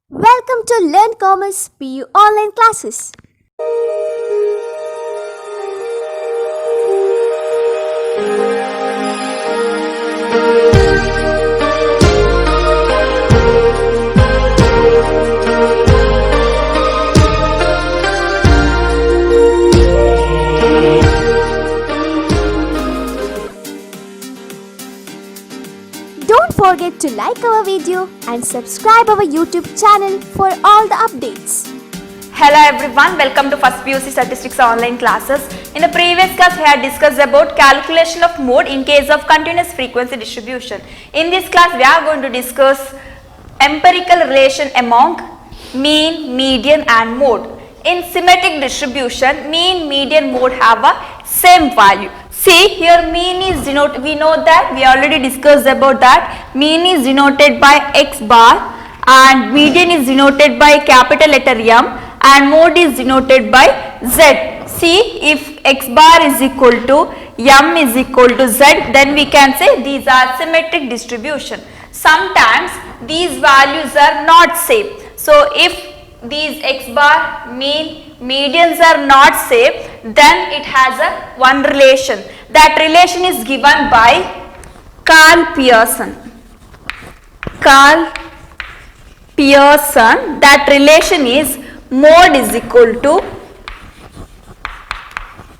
Welcome to Learn Commerce PU online classes. Don't forget to like our video and subscribe our YouTube channel for all the updates. Hello everyone, welcome to First PUC Statistics online classes. In the previous class, we had discussed about calculation of mode in case of continuous frequency distribution. In this class, we are going to discuss empirical relation among mean, median and mode. In symmetric distribution, mean, median, mode have a same value. See here mean is denoted, we know that we already discussed about that. Mean is denoted by X bar and median is denoted by capital letter M and mode is denoted by Z. See if X bar is equal to M is equal to Z, then we can say these are symmetric distribution. Sometimes these values are not same. So if these X bar, mean, medians are not same, then it has a one relation. That relation is given by Karl Pearson. Karl Pearson, that relation is mode is equal to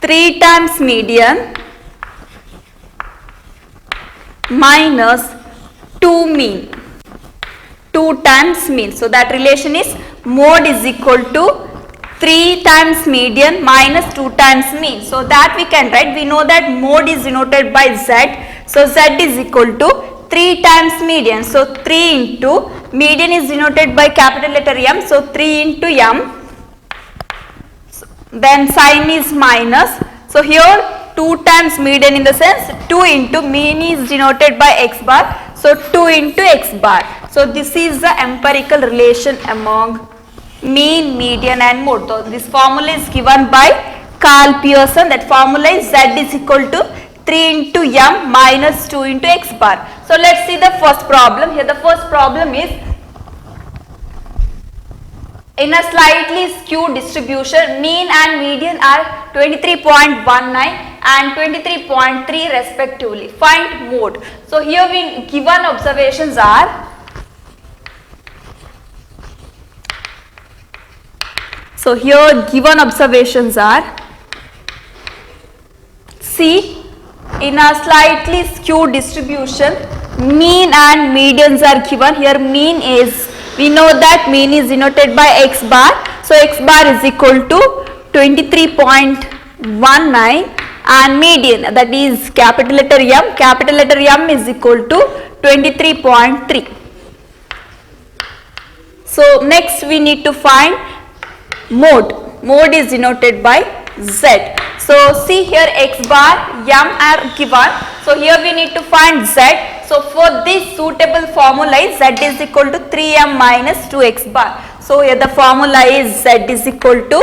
3 times median minus 2 mean. 2 times mean. So that relation is mode is equal to 3 times median minus 2 times mean. So that we can write, we know that mode is denoted by Z. So Z is equal to 3 times median. So 3 into median is denoted by capital letter M. So 3 into M. Then sign is minus. So here 2 times median in the sense 2 into mean is denoted by X bar. So 2 into X bar. So this is the empirical relation among mean, median and mode. So this formula is given by Karl Pearson. That formula is Z is equal to 3 into M minus 2 into X bar. So let's see the first problem. Here the first problem is in a slightly skewed distribution, mean and median are 23.19 and 23.3 respectively. Find mode. So here we given observations are, so here given observations are, see in a slightly skewed distribution, mean and medians are given. Here mean is, we know that mean is denoted by X bar. So X bar is equal to 23.19 and median, that is capital letter M. Capital letter M is equal to 23.3. So next we need to find mode. Mode is denoted by Z. So see here X bar, M are given. So here we need to find Z. So for this suitable formula is Z is equal to 3M minus 2X bar. So here the formula is Z is equal to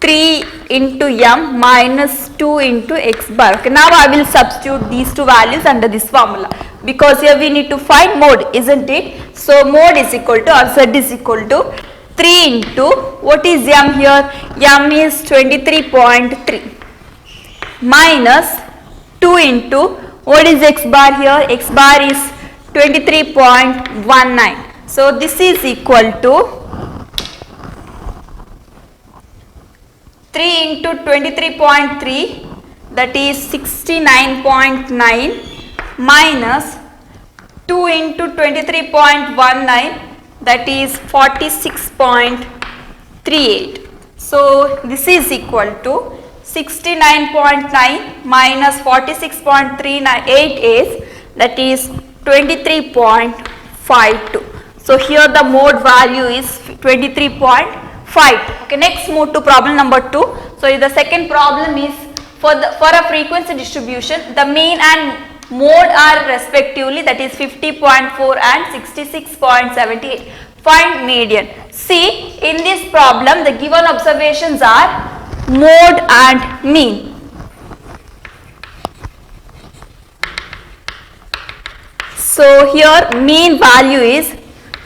3 into M minus 2 into X bar. Okay, now I will substitute these two values under this formula because here we need to find mode, isn't it? So mode is equal to, or Z is equal to 3 into, what is M here? M is 23.3 minus 2 into, what is X bar here? X bar is 23.19. So this is equal to 3 into 23.3, that is 69.9 minus 2 into 23.19, that is 46.38. So this is equal to 69.9 minus 46.38 is, that is 23.52. So here the mode value is 23.52. Okay, next move to problem number 2. So the second problem is for a frequency distribution, the mean and mode are respectively, that is 50.4 and 66.78. Find median. See in this problem the given observations are mode and mean. So here mean value is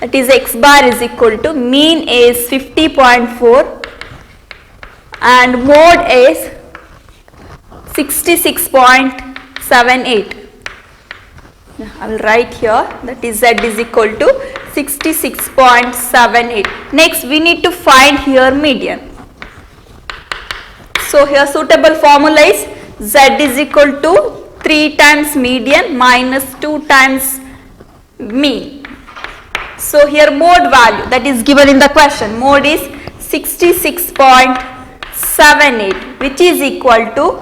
that is x bar is equal to mean is 50.4 and mode is 66.78. I will write here, that is z is equal to 66.78. Next we need to find here median. So here suitable formula is z is equal to 3 times median minus 2 times mean. So here mode value that is given in the question, mode is 66.78, which is equal to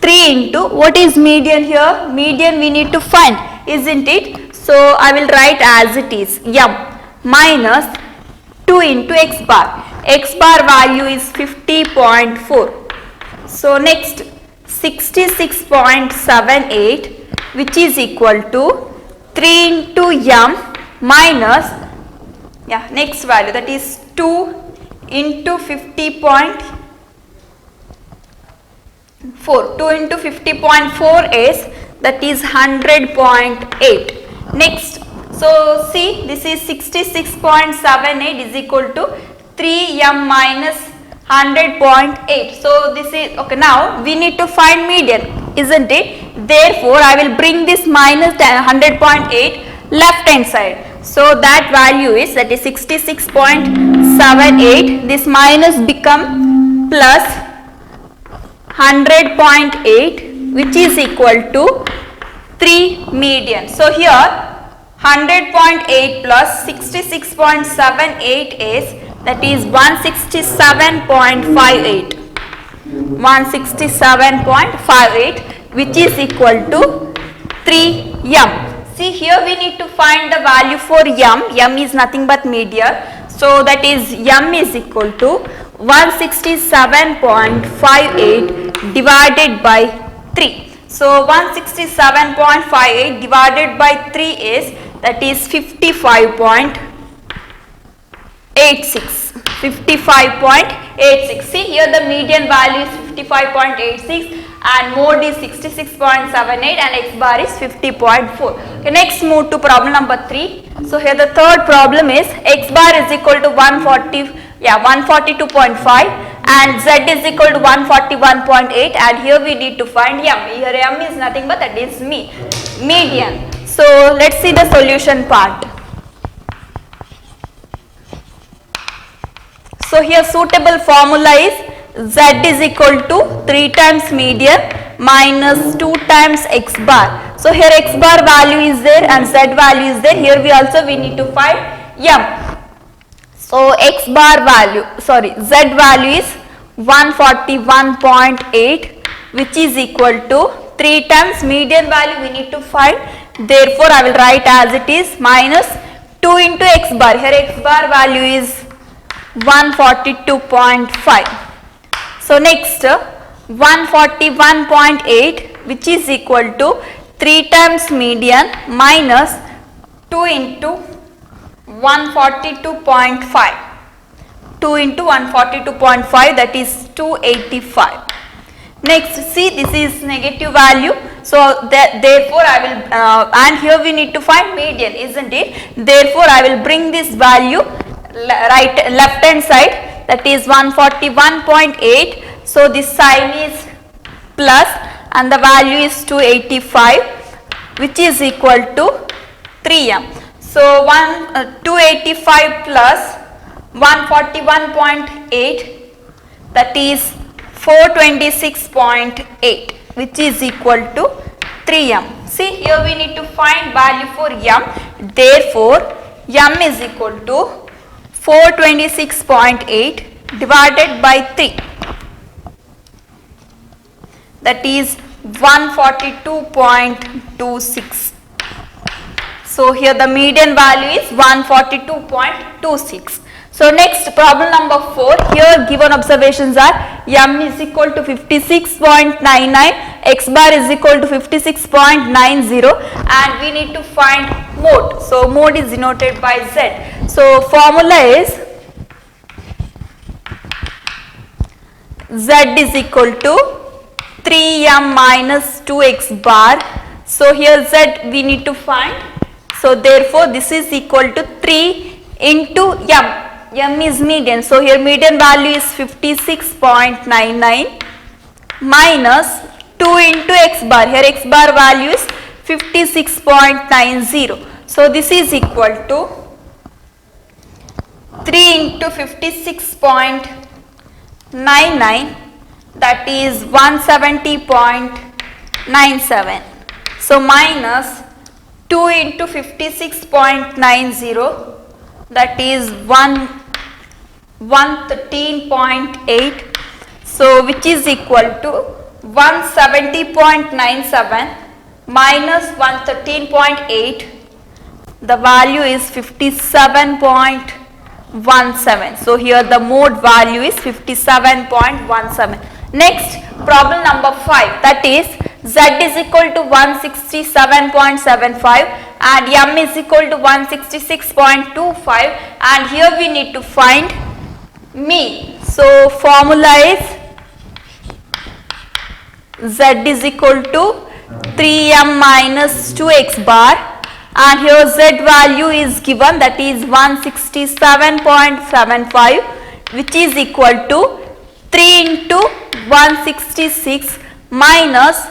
3 into what is median here? Median we need to find, isn't it? So I will write as it is, m minus 2 into x bar. X bar value is 50.4. So next 66.78, which is equal to 3 into m minus, next value, that is 2 into 50.4. 2 into 50.4 is, that is 100.8. Next, so see, this is 66.78 is equal to 3m minus 100.8. So this is, okay, now we need to find median, isn't it? Therefore, I will bring this minus 100.8 left hand side. So that value is, that is 66.78. This minus become plus 100.8, which is equal to 3 median. So here 100.8 plus 66.78 is, that is 167.58. 167.58, which is equal to 3m. See here we need to find the value for m. M is nothing but median. So that is m is equal to 167.58 divided by 3. So 167.58 divided by 3 is, that is 55.86. 55.86. See here the median value is 55.86 and mode is 66.78 and x bar is 50.4. Okay, next move to problem number 3. So here the third problem is x bar is equal to 142.5 and z is equal to 141.8, and here we need to find m. Here m is nothing but that is median. So let's see the solution part. So here suitable formula is z is equal to 3 times median minus 2 times x bar. So here x bar value is there and z value is there. Here we need to find m. So x bar value, sorry, z value is 141.8, which is equal to 3 times median value we need to find. Therefore I will write as it is minus 2 into x bar. Here x bar value is 142.5. So next 141.8, which is equal to 3 times median minus 2 into 142.5. 2 into 142.5, that is 285. Next, see, this is negative value. So therefore I will and here we need to find median, isn't it? Therefore I will bring this value left hand side, that is 141.8. So this sign is plus and the value is 285, which is equal to 3m. So 285 plus 141.8, that is 426.8, which is equal to 3m. See here we need to find value for m. Therefore m is equal to 426.8 divided by 3, that is 142.26. So here the median value is 142.26. So next problem number 4. Here given observations are m is equal to 56.99, x bar is equal to 56.90, and we need to find mode. So mode is denoted by z. So formula is z is equal to 3m minus 2x bar. So here z we need to find So therefore this is equal to 3 into m. M is median. So here median value is 56.99 minus 2 into x bar. Here x bar value is 56.90. So this is equal to 3 into 56.99, that is 170.97. So minus 2 into 56.90, that is 113.8. So which is equal to 170.97 minus 113.8. The value is 57.17. So here the mode value is 57.17. Next, problem number 5, that is z is equal to 167.75 and m is equal to 166.25, and here we need to find mean. So formula is z is equal to 3m minus 2x bar, and here z value is given, that is 167.75, which is equal to 3 into 166 minus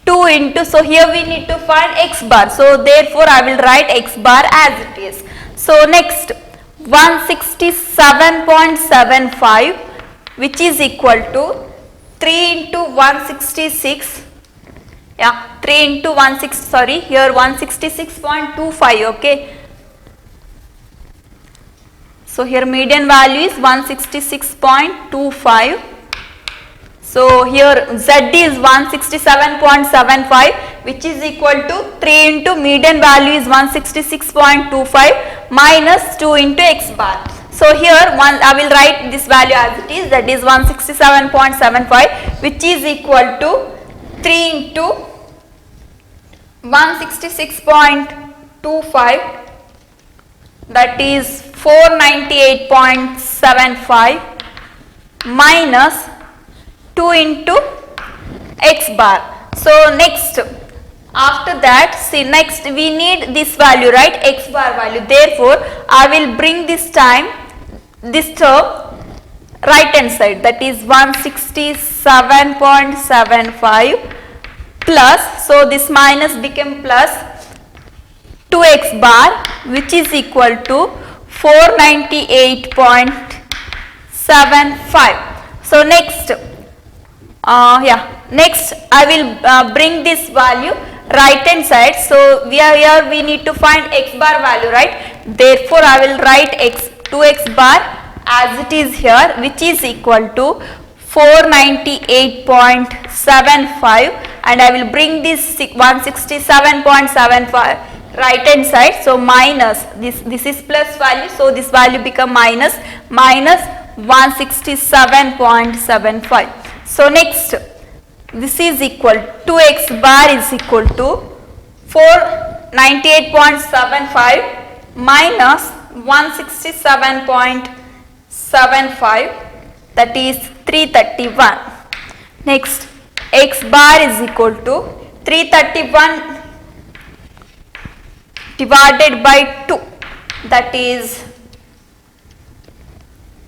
2 into, so here we need to find x bar, so therefore I will write x bar as it is. So next, 167.75, which is equal to 3 into 166, yeah, 3 into 166.25, okay. So here median value is 166.25. So here z is 167.75, which is equal to 3 into median value is 166.25 minus 2 into x bar. So here I will write this value as it is, that is 167.75, which is equal to 3 into 166.25, that is 498.75 minus 2 into x bar. So next, after that, see, next we need this value, right, x bar value. Therefore I will bring this term right hand side, that is 167.75 plus, so this minus became plus 2x bar, which is equal to 498.75. So next, next I will bring this value right hand side. So here we need to find x bar value, right? Therefore I will write 2x bar as it is here, which is equal to 498.75, and I will bring this 167.75 right hand side. So minus this is plus value, so this value become minus 167.75. So next, this is equal to x bar is equal to 498.75 minus 167.75, that is 331. Next, x bar is equal to 331 divided by 2, that is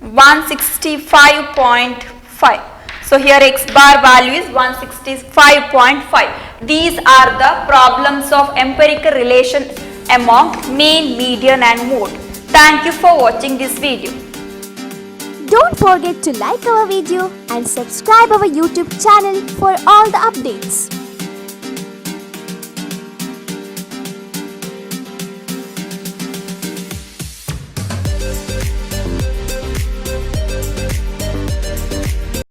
165.5. So here x bar value is 165.5. These are the problems of empirical relation among mean, median and mode. Thank you for watching this video. Don't forget to like our video and subscribe our YouTube channel for all the updates.